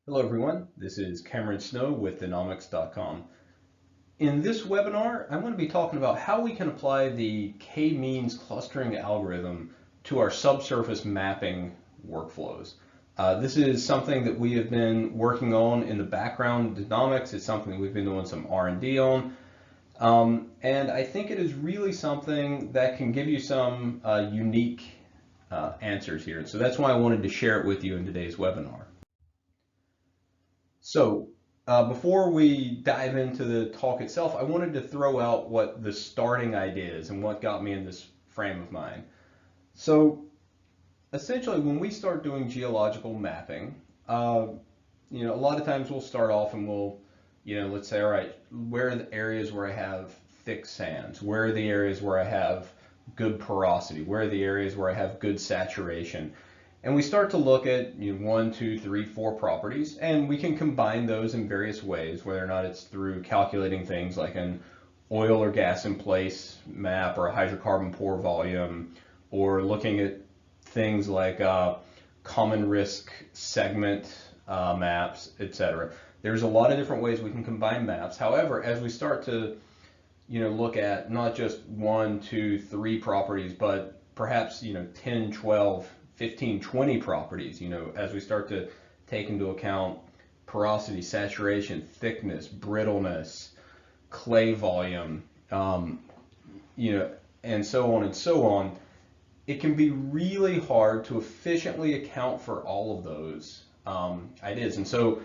Hello everyone, this is Cameron Snow with Danomics.com. In this webinar, I'm going to be talking about how we can apply the k-means clustering algorithm to our subsurface mapping workflows. This is something that we have been working on in the background in Danomics. It's something that we've been doing some R&D on. And I think it is really something that can give you some unique answers here. So that's why I wanted to share it with you in today's webinar. So before we dive into the talk itself, I wanted to throw out what the starting idea is and what got me in this frame of mind. So essentially, when we start doing geological mapping, a lot of times we'll start off and we'll, let's say, all right, where are the areas where I have thick sands? Where are the areas where I have good porosity? Where are the areas where I have good saturation? And we start to look at 1, 2, 3, 4 properties, and we can combine those in various ways, whether or not it's through calculating things like an oil or gas in place map or a hydrocarbon pore volume, or looking at things like common risk segment maps, etc. There's a lot of different ways we can combine maps. However, as we start to look at not just 1, 2, 3 properties, but perhaps 10, 12, 15, 20 properties, as we start to take into account porosity, saturation, thickness, brittleness, clay volume, and so on and so on, it can be really hard to efficiently account for all of those ideas. And so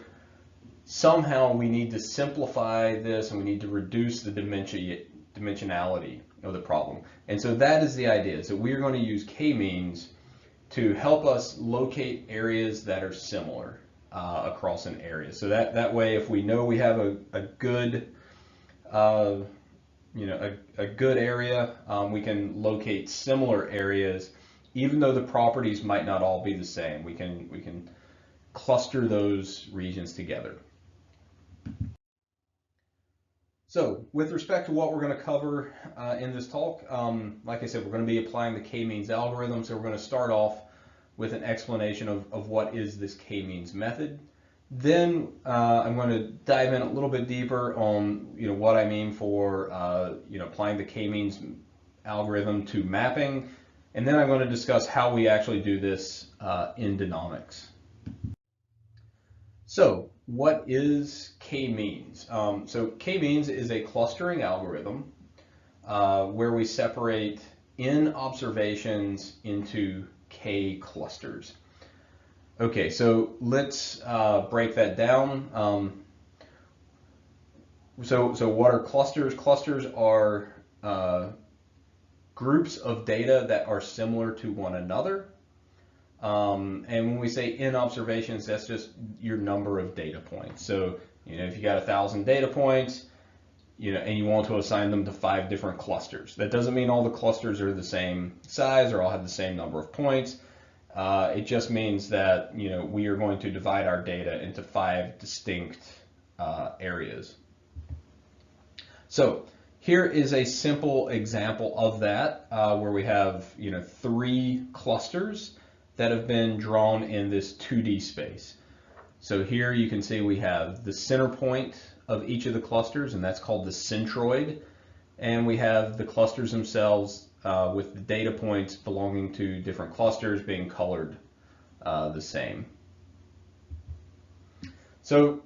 somehow we need to simplify this and we need to reduce the dimensionality of the problem. And so that is the idea, is that we're going to use k-means to help us locate areas that are similar across an area. So that way, if we know we have a good a good area, we can locate similar areas, even though the properties might not all be the same. We can cluster those regions together. So with respect to what we're going to cover in this talk, like I said, we're going to be applying the k-means algorithm. So we're going to start off with an explanation of what is this k-means method. Then I'm going to dive in a little bit deeper on what I mean for applying the k-means algorithm to mapping, and then I'm going to discuss how we actually do this in Danomics. So what is k-means? So k-means is a clustering algorithm where we separate in observations into k clusters. Okay, so let's break that down. So what are clusters? Clusters are groups of data that are similar to one another. And when we say in observations, that's just your number of data points. So, if you got 1,000 data points, and you want to assign them to 5 different clusters. That doesn't mean all the clusters are the same size or all have the same number of points. It just means that, we are going to divide our data into 5 distinct areas. So here is a simple example of that, where we have, 3 clusters that have been drawn in this 2D space. So here you can see we have the center point of each of the clusters, and that's called the centroid. And we have the clusters themselves with the data points belonging to different clusters being colored the same. So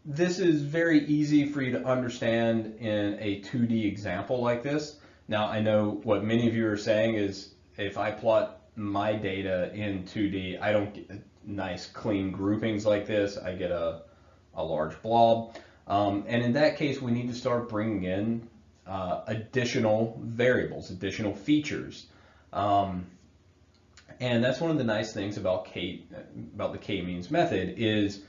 this is very easy for you to understand in a 2D example like this. Now, I know what many of you are saying is, if I plot my data in 2D, I don't get nice clean groupings like this. I get a large blob. And in that case, we need to start bringing in additional variables, additional features. And that's one of the nice things about the k-means method is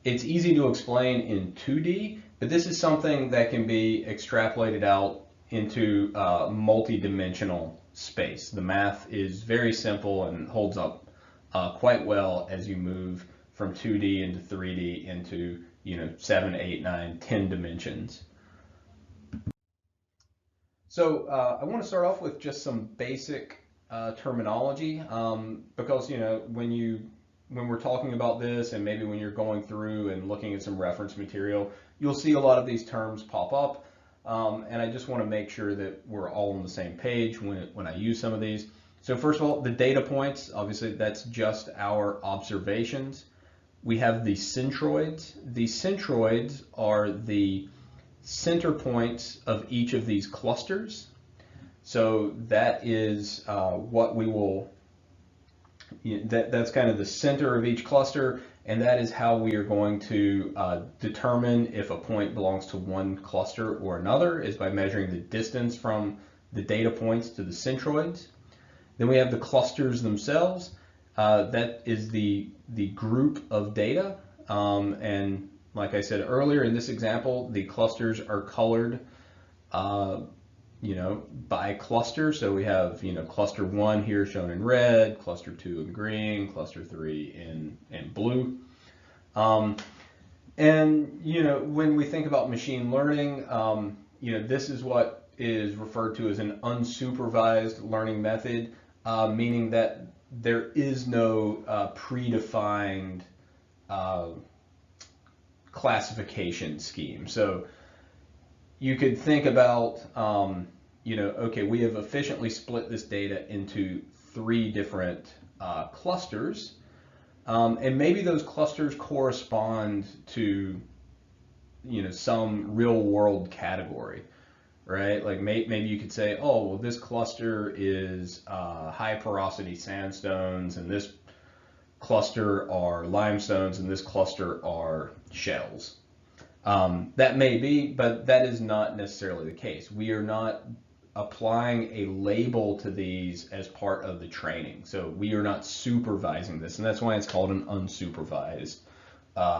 it's easy to explain in 2D, but this is something that can be extrapolated out into multi-dimensional space. The math is very simple and holds up quite well as you move from 2D into 3D into 7, 8, 9, 10 dimensions. So I want to start off with just some basic terminology because when you when we're talking about this, and maybe when you're going through and looking at some reference material, you'll see a lot of these terms pop up. And I just want to make sure that we're all on the same page when I use some of these. So first of all, the data points, obviously that's just our observations. We have the centroids. The centroids are the center points of each of these clusters. So that is what we will, that's kind of the center of each cluster, and that is how we are going to determine if a point belongs to one cluster or another, is by measuring the distance from the data points to the centroids. Then we have the clusters themselves. That is the group of data. And like I said earlier, in this example, the clusters are colored by cluster. So we have, cluster 1 here shown in red, cluster 2 in green, cluster 3 in blue. And, when we think about machine learning, this is what is referred to as an unsupervised learning method, meaning that there is no predefined classification scheme. So you could think about, okay, we have efficiently split this data into 3 different clusters, and maybe those clusters correspond to, some real world category, right? Like maybe you could say, oh, well, this cluster is high porosity sandstones, and this cluster are limestones, and this cluster are shells. That may be, but that is not necessarily the case. We are not applying a label to these as part of the training. So we are not supervising this, and that's why it's called an unsupervised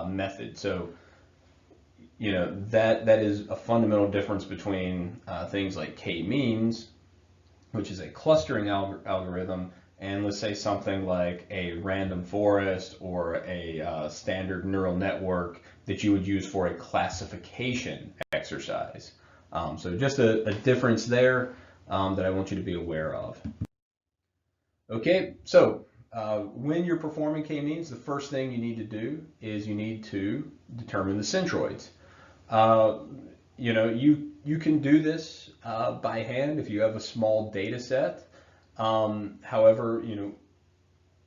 method. So, that is a fundamental difference between things like k-means, which is a clustering algorithm, and let's say something like a random forest or a standard neural network that you would use for a classification exercise. So just a difference there that I want you to be aware of. Okay, so when you're performing k-means, the first thing you need to do is you need to determine the centroids. You can do this by hand if you have a small data set. However,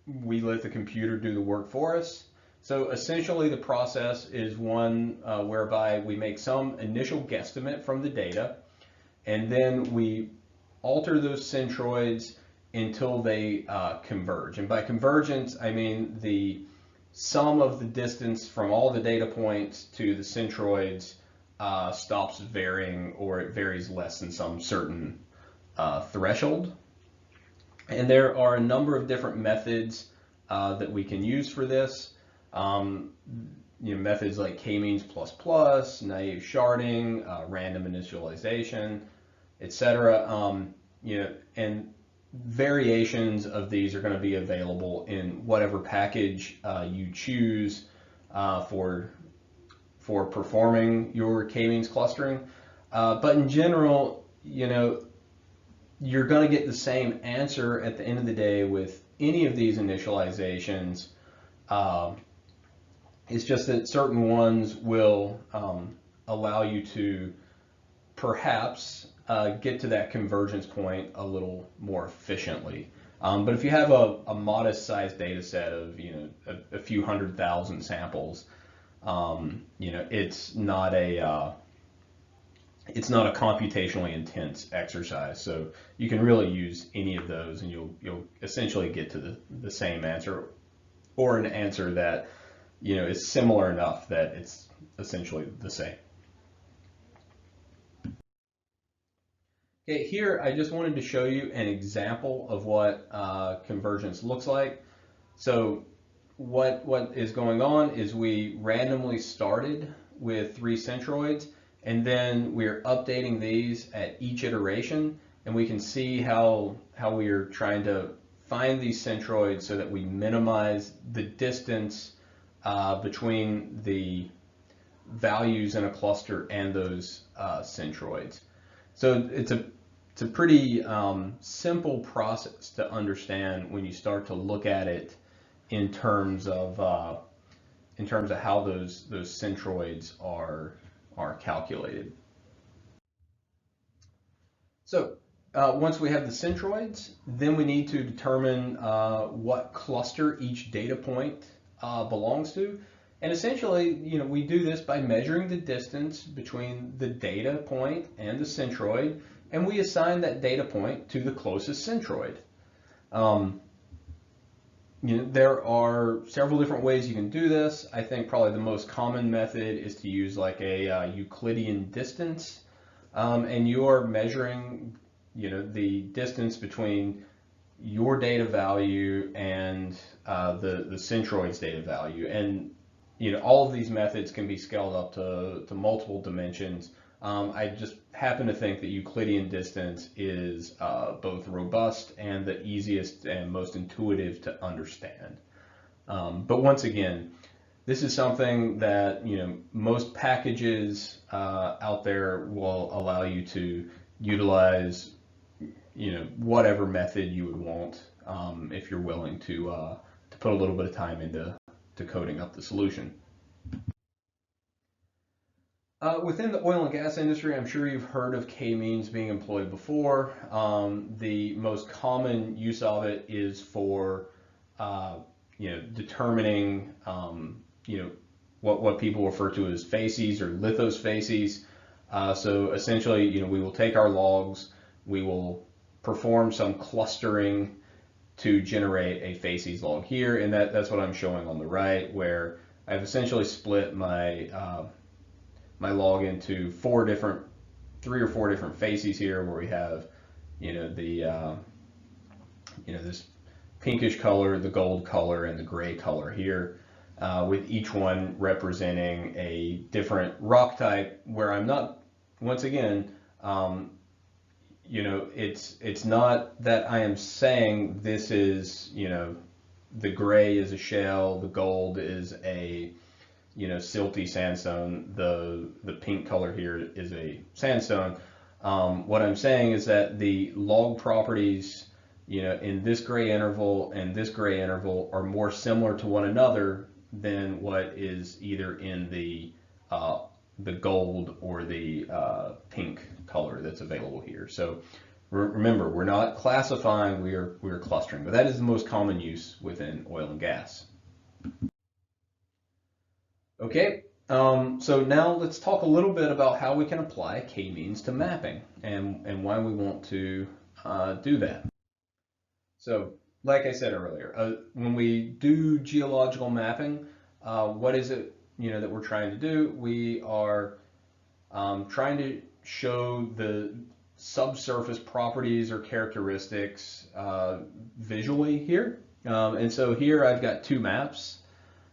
we let the computer do the work for us. So essentially the process is one whereby we make some initial guesstimate from the data, and then we alter those centroids until they converge. And by convergence, I mean the sum of the distance from all the data points to the centroids stops varying, or it varies less than some certain threshold. And there are a number of different methods that we can use for this. Methods like k-means plus, naive sharding, random initialization, etc. And variations of these are going to be available in whatever package you choose for performing your k-means clustering. But in general, you're going to get the same answer at the end of the day with any of these initializations. It's just that certain ones will allow you to perhaps get to that convergence point a little more efficiently. But if you have a modest sized data set of a few 100,000 samples, it's not a computationally intense exercise. So you can really use any of those, and you'll essentially get to the same answer, or an answer that is similar enough that it's essentially the same. Okay, here I just wanted to show you an example of what convergence looks like. So what is going on is we randomly started with 3 centroids, and then we're updating these at each iteration, and we can see how we are trying to find these centroids so that we minimize the distance between the values in a cluster and those centroids. So it's a pretty simple process to understand when you start to look at it in terms of how those centroids are calculated. So once we have the centroids, then we need to determine what cluster each data point belongs to. And essentially, we do this by measuring the distance between the data point and the centroid, and we assign that data point to the closest centroid. There are several different ways you can do this. I think probably the most common method is to use like a Euclidean distance, and you are measuring, the distance between your data value and the centroid's data value. And all of these methods can be scaled up to multiple dimensions. I just happen to think that Euclidean distance is both robust and the easiest and most intuitive to understand. But once again, this is something that most packages out there will allow you to utilize whatever method you would want, if you're willing to put a little bit of time into coding up the solution. Within the oil and gas industry, I'm sure you've heard of k-means being employed before. The most common use of it is for determining what people refer to as facies or lithosfacies. So essentially, we will take our logs, we will perform some clustering to generate a facies log here, and that's what I'm showing on the right, where I've essentially split my my log into three or four different facies here, where we have this pinkish color, the gold color, and the gray color here, with each one representing a different rock type, where I'm not, once again, it's not that I am saying this is, the gray is a shale, the gold is a, silty sandstone, the pink color here is a sandstone. What I'm saying is that the log properties, in this gray interval and this gray interval are more similar to one another than what is either in the gold or the pink color that's available here. So remember, we're not classifying, we're clustering, but that is the most common use within oil and gas. Okay, so now let's talk a little bit about how we can apply k-means to mapping and why we want to do that. So, like I said earlier, when we do geological mapping, what is it that we're trying to do? We are trying to show the subsurface properties or characteristics visually here. And so here I've got two maps.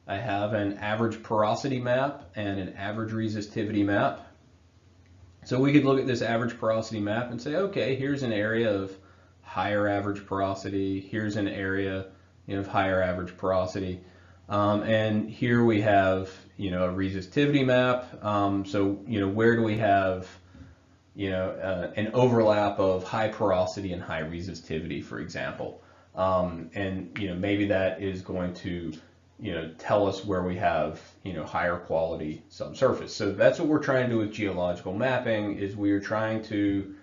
I have an average porosity map and an average resistivity map. So we could look at this average porosity map and say, okay, here's an area of higher average porosity. Here's an area of higher average porosity. And here we have, a resistivity map. So, where do we have, an overlap of high porosity and high resistivity, for example. And, maybe that is going to tell us where we have, higher quality subsurface. So that's what we're trying to do with geological mapping, is we are trying to,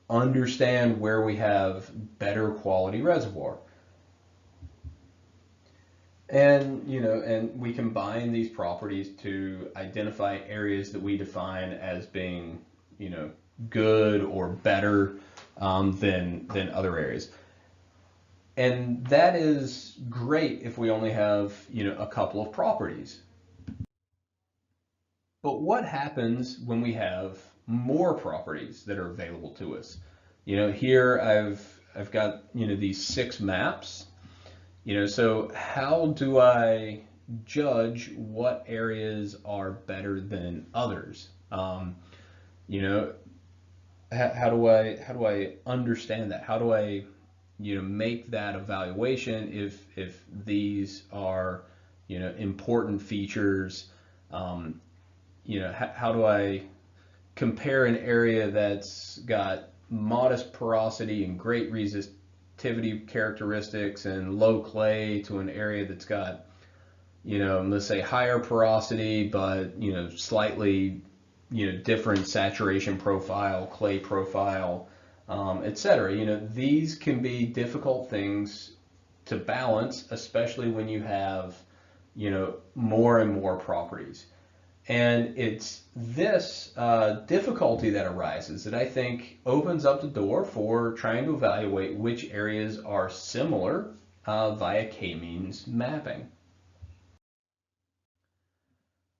understand where we have better quality reservoir. And, and we combine these properties to identify areas that we define as being, good or better than other areas. And that is great if we only have, a couple of properties. But what happens when we have more properties that are available to us? Here I've got, these 6 maps. So how do I judge what areas are better than others? How do I understand that? How do I make that evaluation if these are important features? How do I compare an area that's got modest porosity and great conductivity characteristics and low clay to an area that's got, let's say higher porosity, but, slightly, different saturation profile, clay profile, etc. These can be difficult things to balance, especially when you have, more and more properties. And it's this difficulty that arises that I think opens up the door for trying to evaluate which areas are similar via k-means mapping.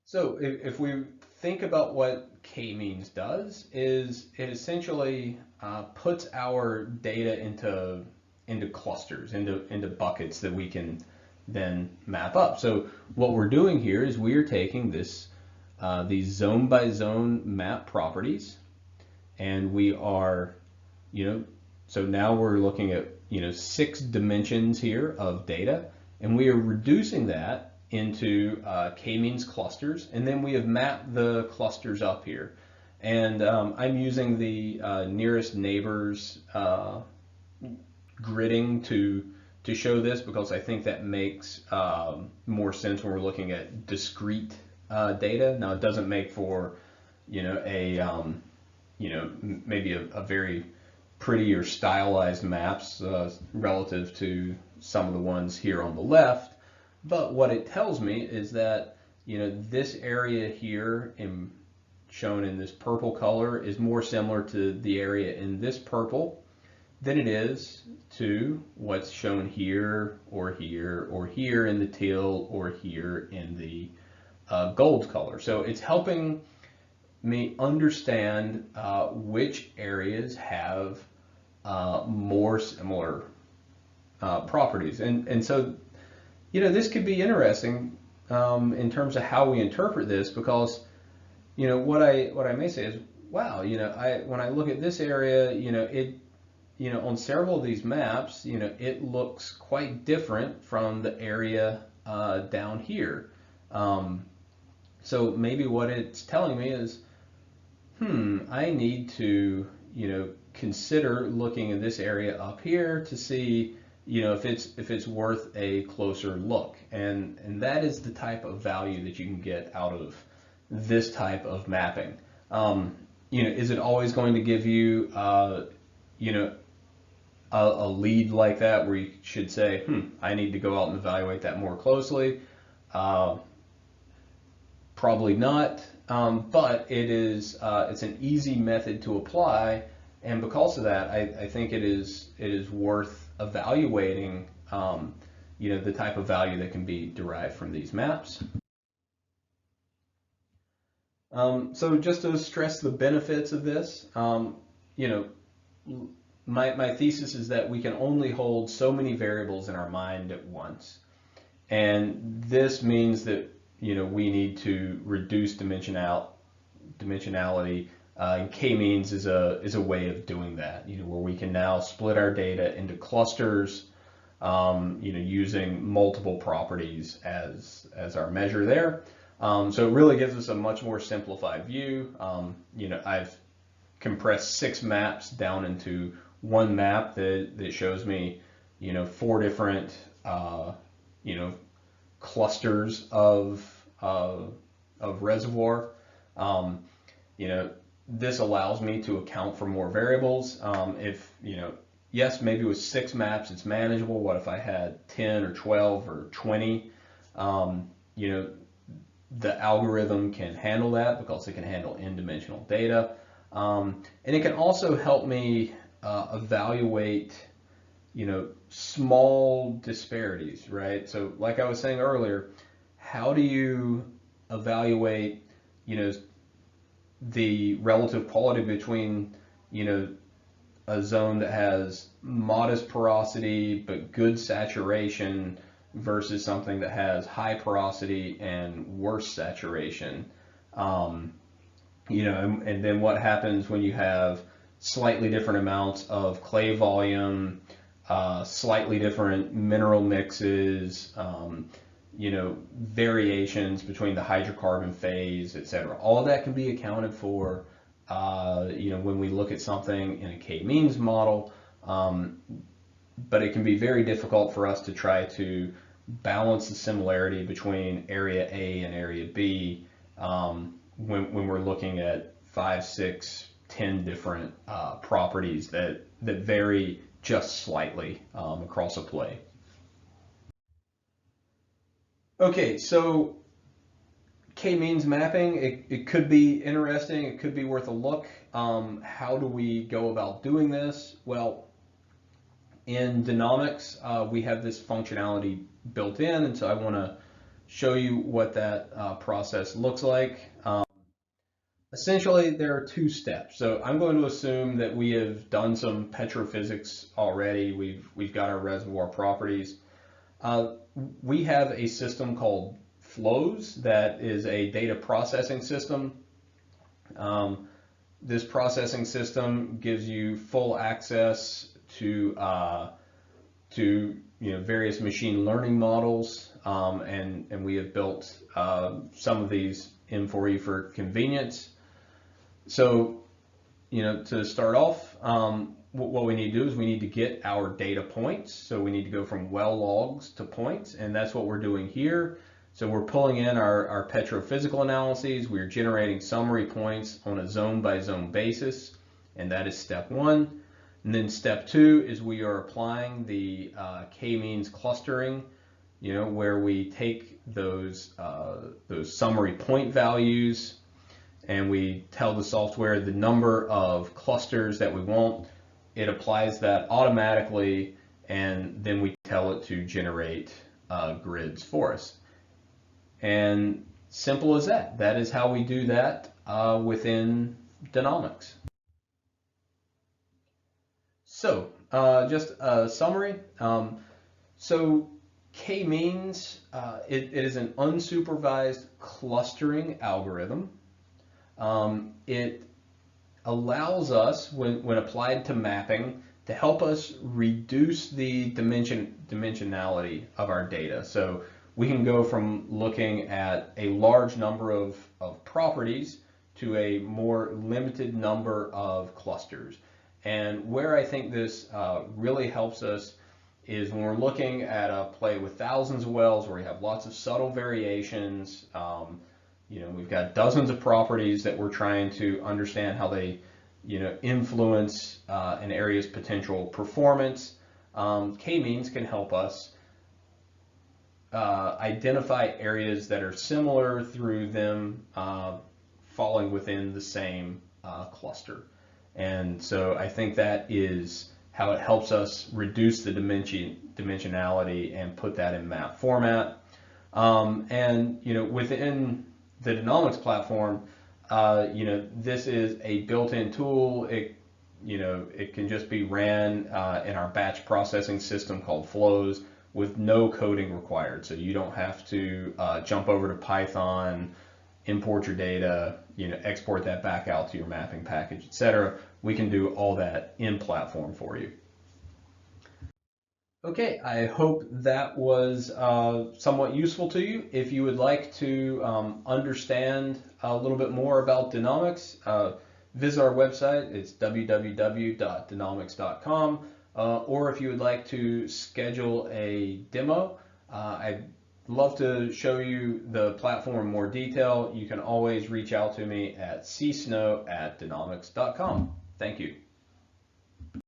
So if we think about what k-means does, is it essentially puts our data into clusters, into buckets that we can then map up. So what we're doing here is we are taking these zone by zone map properties, and we are, so now we're looking at, 6 dimensions here of data, and we are reducing that into k-means clusters, and then we have mapped the clusters up here. And I'm using the nearest neighbors gridding to show this, because I think that makes more sense when we're looking at discrete data. Now, it doesn't make for, maybe a very pretty or stylized maps relative to some of the ones here on the left. But what it tells me is that, this area here shown in this purple color is more similar to the area in this purple than it is to what's shown here or here or here in the teal or here in the gold color. So it's helping me understand which areas have more similar properties. And so, this could be interesting in terms of how we interpret this, because, what I may say is, wow, when I look at this area, on several of these maps, it looks quite different from the area down here. So maybe what it's telling me is, I need to, consider looking at this area up here to see, if it's worth a closer look. And that is the type of value that you can get out of this type of mapping. Is it always going to give you, a lead like that where you should say, I need to go out and evaluate that more closely? Probably not, but it's an easy method to apply, and because of that, I think it is worth evaluating, the type of value that can be derived from these maps. So just to stress the benefits of this, my thesis is that we can only hold so many variables in our mind at once, and this means that we need to reduce dimensionality. And k-means is a way of doing that. Where we can now split our data into clusters, using multiple properties as our measure there. So it really gives us a much more simplified view. I've compressed 6 maps down into one map that shows me, 4 different, clusters of reservoir. This allows me to account for more variables. If, yes, maybe with 6 maps it's manageable. What if I had 10 or 12 or 20? The algorithm can handle that because it can handle n-dimensional data. And it can also help me evaluate, small disparities, right? So like I was saying earlier, how do you evaluate, the relative quality between, a zone that has modest porosity but good saturation versus something that has high porosity and worse saturation? And then what happens when you have slightly different amounts of clay volume, slightly different mineral mixes, variations between the hydrocarbon phase, etc. All of that can be accounted for, when we look at something in a k-means model. but it can be very difficult for us to try to balance the similarity between area A and area B when we're looking at 5, 6, 10 different properties that vary just slightly across a play. Okay, so k-means mapping, it could be interesting, it could be worth a look. How do we go about doing this? Well, in Danomics, we have this functionality built in, and so I want to show you what that process looks like. Essentially, there are two steps. So I'm going to assume that we have done some petrophysics already. We've got our reservoir properties. We have a system called flows that is a data processing system. This processing system gives you full access to various machine learning models, and we have built some of these in for you for convenience. So, to start off, what we need to do is we need to get our data points. So we need to go from well logs to points, and that's what we're doing here. So we're pulling in our petrophysical analyses. We're generating summary points on a zone by zone basis, and that is step one. And then step two is we are applying the k-means clustering, where we take those summary point values and we tell the software the number of clusters that we want. It applies that automatically, and then we tell it to generate grids for us. And simple as that. That is how we do that within Danomics. So, just a summary. So k-means, it is an unsupervised clustering algorithm. It allows us, when applied to mapping, to help us reduce the dimensionality of our data. So we can go from looking at a large number of properties to a more limited number of clusters. And where I think this really helps us is when we're looking at a play with thousands of wells where we have lots of subtle variations. We've got dozens of properties that we're trying to understand how they, influence an area's potential performance. K-means can help us identify areas that are similar through them falling within the same cluster. And so I think that is how it helps us reduce the dimensionality and put that in map format. Within the Danomics platform, this is a built-in tool. It can just be ran in our batch processing system called Flows with no coding required. So you don't have to jump over to Python, import your data, export that back out to your mapping package, etc. We can do all that in platform for you. Okay, I hope that was somewhat useful to you. If you would like to understand a little bit more about Danomics, visit our website. It's www.danomics.com. Or if you would like to schedule a demo, I'd love to show you the platform in more detail. You can always reach out to me at csnow@danomics.com. Thank you.